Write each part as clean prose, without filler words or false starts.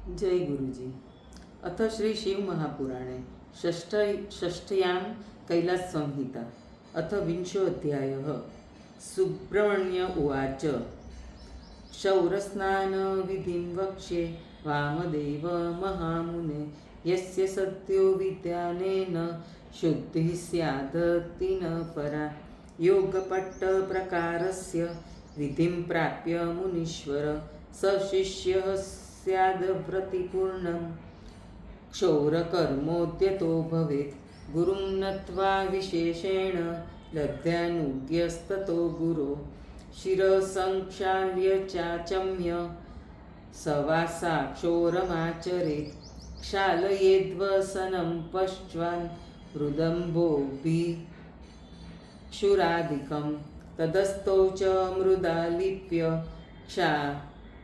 जय गुरुजी। अथ श्री शिव महापुराणे षष्ठ्यां कैलास संहिता अथ विंशोऽध्यायः। सुब्रह्मण्य उवाच। क्षौरस्नानविधिं वक्ष्ये वामदेव महामुने, यस्य सद्यो विद्यानेन शुद्धिः स्यादति न परा। योगपट्टप्रकारस्य विधिं प्राप्य मुनीश्वर, स शिष्यः स्याद्व्रतिपूर्णं। क्षौरकर्मोद्यतो भवेत्, गुरुं नत्वा विशेषेण लब्ध्यानुज्ञस्ततो गुरो। शिरसङ्क्षाल्य चाचम्य स वा सा क्षौरमाचरेत्, क्षालयेद्वसनं पश्चान् हृदम्बोभिक्षुरादिकं। तदस्थौ च मृदालिप्य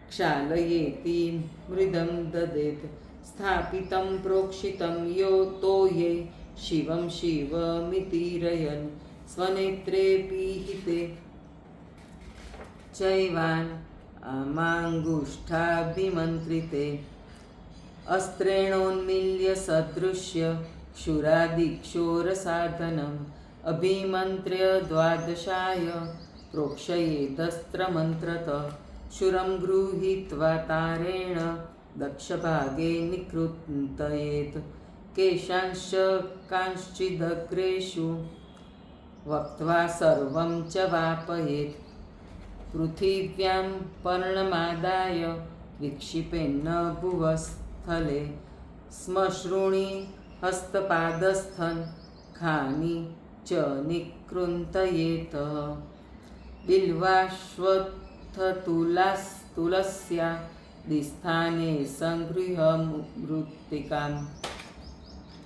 क्षालयेति मृदं ददेत्, स्थापितं प्रोक्षितं यो तो ये शिवं शिवमितिरयन्, स्वनेत्रे पीहिते चैवान् माङ्गुष्ठाभिमन्त्रिते। अस्त्रेणोन्मील्य सदृश्य क्षुरादिक्षोरसाधनम्, अभिमन्त्र्य द्वादशाय प्रोक्षयेदस्त्रमन्त्रत। शूरं गृहीत्वा तारेण दक्षभागे निकृन्तयेत्, केशांश्च कांश्चिदग्रेषु वक्त्वा सर्वं च वापयेत्। पृथिव्यां पर्णमादाय विक्षिपेन्न भुवस्थले, श्मश्रूणि हस्तपादस्थं खानि च निकृन्तयेत्। बिल्वाश्वत्थतुलस्यादिस्थाने सङ्गृह्य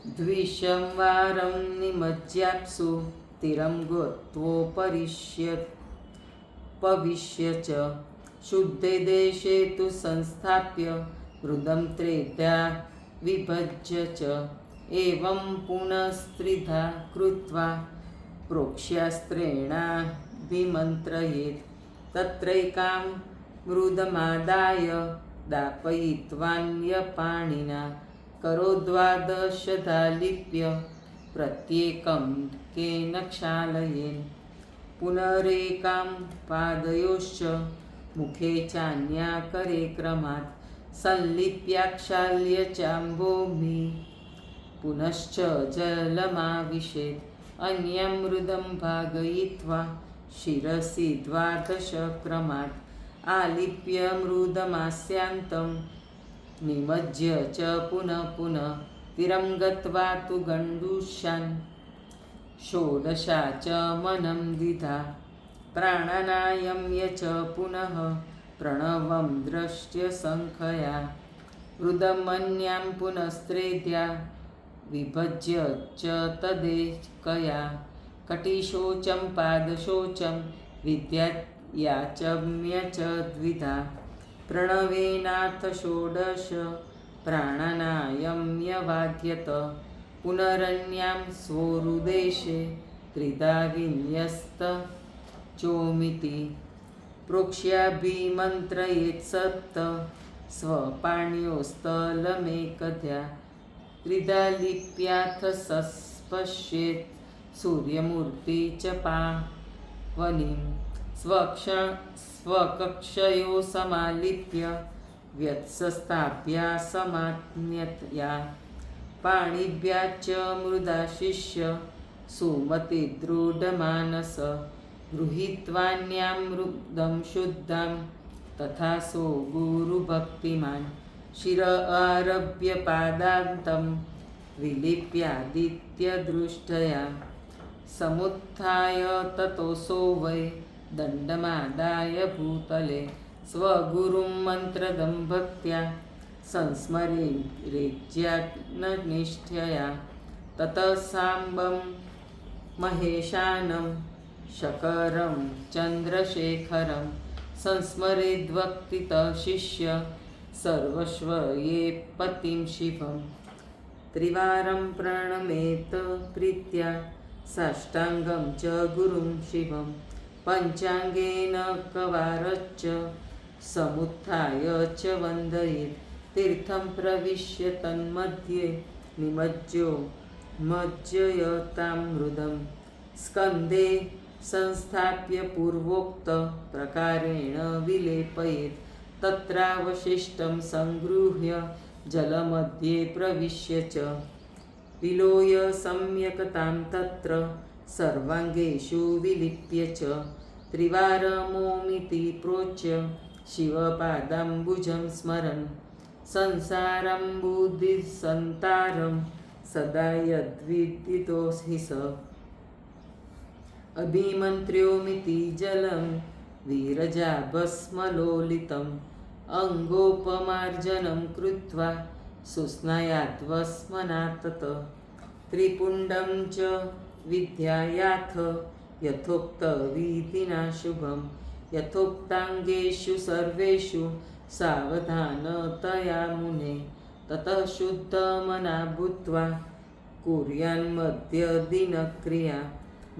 द्विशंवारं निमज्ज्याप्सु तीरं गोत्वोपविश्य च। शुद्धे देशे तु संस्थाप्य मृदं त्रेधा विभज्य च। एवं पुनस्त्रिधा कृत्वा प्रोक्ष्यास्त्रेणाभिमन्त्रयेत्। तत्रैकां मृदमादाय दापयित्वान्यपाणिना करोद्वादशधालिप्य प्रत्येकं केन क्षालयेन्। पुनरेकां पादयोश्च मुखे चान्या करे क्रमात्, संलिप्याक्षाल्य चाम्भोमि पुनश्च जलमाविशेत्। अन्यं मृदं भागयित्वा शिरसि द्वादशक्रमात्, आलिप्य मृदमास्यान्तं निमज्ज्य च पुनः पुनः। तीरं गत्वा तु गण्डूषान् षोडशाचमनं द्विधा, प्राणानायम्य च पुनः प्रणवं दृष्ट्य सङ्ख्यया। मृदमन्यां पुनस्त्रेध्या विभज्य च तदेकया। कटिशोचं पादशोचं विद्यायाचम्य च द्विधा, प्रणवेनाथ षोडश प्राणानायम्य वाद्यत। पुनरन्यां स्वोरुदेशे त्रिधा विन्यस्त चोमिति, प्रोक्ष्याभिमन्त्रयेत् सप्त स्वपाणयोस्तलमेकध्या। त्रिधा लिप्याथ सस्पश्येत् सूर्यमूर्ति च पावनीं, स्वकक्षयो समालिप्य व्यत्सस्थाप्या समात्म्यया। पाणिभ्याच्च मृदा शिष्य सुमतिदृढमानस, गृहीत्वान्यां मृदं शुद्धां तथा सो गुरुभक्तिमान्। शिर आरभ्य पादान्तं विलिप्यादित्यदृष्ट्या, समुत्थाय ततोऽसो वै दण्डमादाय भूतले। स्वगुरुं मन्त्रदं भक्त्या संस्मरेज्ञाननिष्ठया। ततः साम्बं महेशानं शकरं चन्द्रशेखरं, संस्मरेद्भक्तितः शिष्य सर्वस्व ये पतिं शिवं। त्रिवारं प्रणमेत प्रीत्या साष्टाङ्गं च गुरुं शिवं, पञ्चाङ्गेन कवारच्च समुत्थाय च वन्दयेत्। तीर्थं प्रविश्य तन्मध्ये निमज्जो मज्जयतां मृदं स्कन्धे संस्थाप्य पूर्वोक्तप्रकारेण विलेपयेत् तत्रावशिष्टं सङ्गृह्य जलमध्ये प्रविश्य च विलोय सम्यक्तां तत्र सर्वाङ्गेषु विलिप्य च त्रिवारमोमिति प्रोच्य शिवपादाम्बुजं स्मरन् संसारम्बुधिसन्तारं सदा यद्विदितो हि स अभिमन्त्र्योमिति जलं वीरजाभस्मलोलितम् अङ्गोपमार्जनं कृत्वा सुस्नायाद्वस्मना तत् त्रिपुण्डं च विद्यायाथ यथोक्तविधिना शुभं यथोक्ताङ्गेषु सर्वेषु सावधानतया मुने ततः शुद्धमना भूत्वा कुर्यान्मध्यदिनक्रिया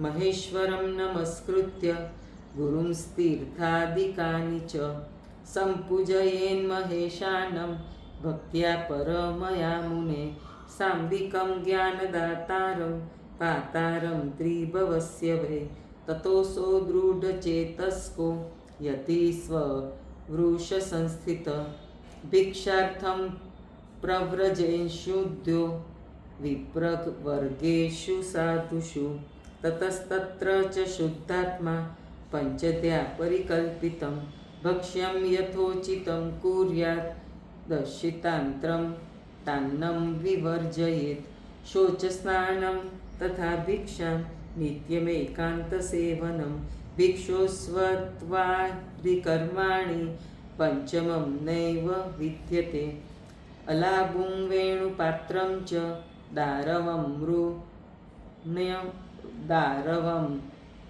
महेश्वरं नमस्कृत्य गुरुंस्तीर्थादिकानि च सम्पूजयेन्महेशानं भक्त्या परमया मुने साम्बिकं ज्ञानदातारं पातारं त्रिभवस्य वै ततोऽसो दृढचेतस्को यति स्ववृषसंस्थित भिक्षार्थं प्रव्रजेषुद्यो विप्रवर्गेषु साधुषु ततस्तत्र च शुद्धात्मा पञ्चद्या परिकल्पितं भक्ष्यं यथोचितं कुर्यात् दर्शितान्त्रं तान्नं विवर्जयेत् शौचस्नानं तथा भिक्षां नित्यमेकान्तसेवनं भिक्षुस्वत्वादिकर्माणि पञ्चमं नैव विद्यते अलाभुं वेणुपात्रं च दारवं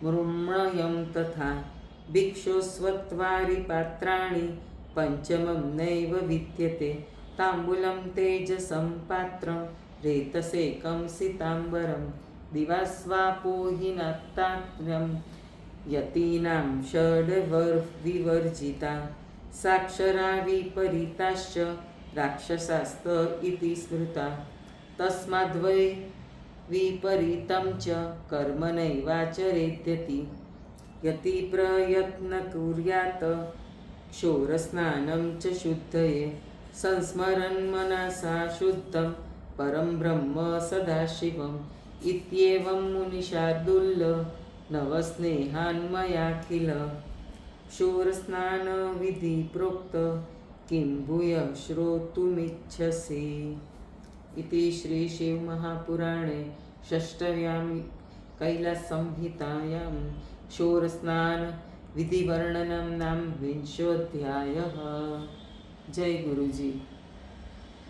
मृण्मयं तथा भिक्षुस्वत्वारिपात्राणि पञ्चमं नैव विद्यते ताम्बूलं तेजसं पात्रं रेतसेकं सिताम्बरं दिवास्वापोहिनात्तात्रं यतीनां षड्विवर्जिता साक्षरा विपरीताश्च राक्षसास्त इति स्मृता तस्माद्वै विपरीतं च कर्म नैवाचरेद्यति यति प्रयत्न कुर्यात् क्षौरस्नानं च शुद्धये संस्मरन् मनसा शुद्धं परं ब्रह्म सदाशिवम् इत्येवं मुनिशार्दूल नवस्नेहान्मयाखिल क्षौरस्नानविधि प्रोक्त किं भूयः श्रोतुमिच्छसि इति श्री शिवमहापुराणे षष्ठव्यां कैलाससंहितायां क्षौरस्नानविधिवर्णनं नाम 20ोऽध्यायः। जय गुरुजी।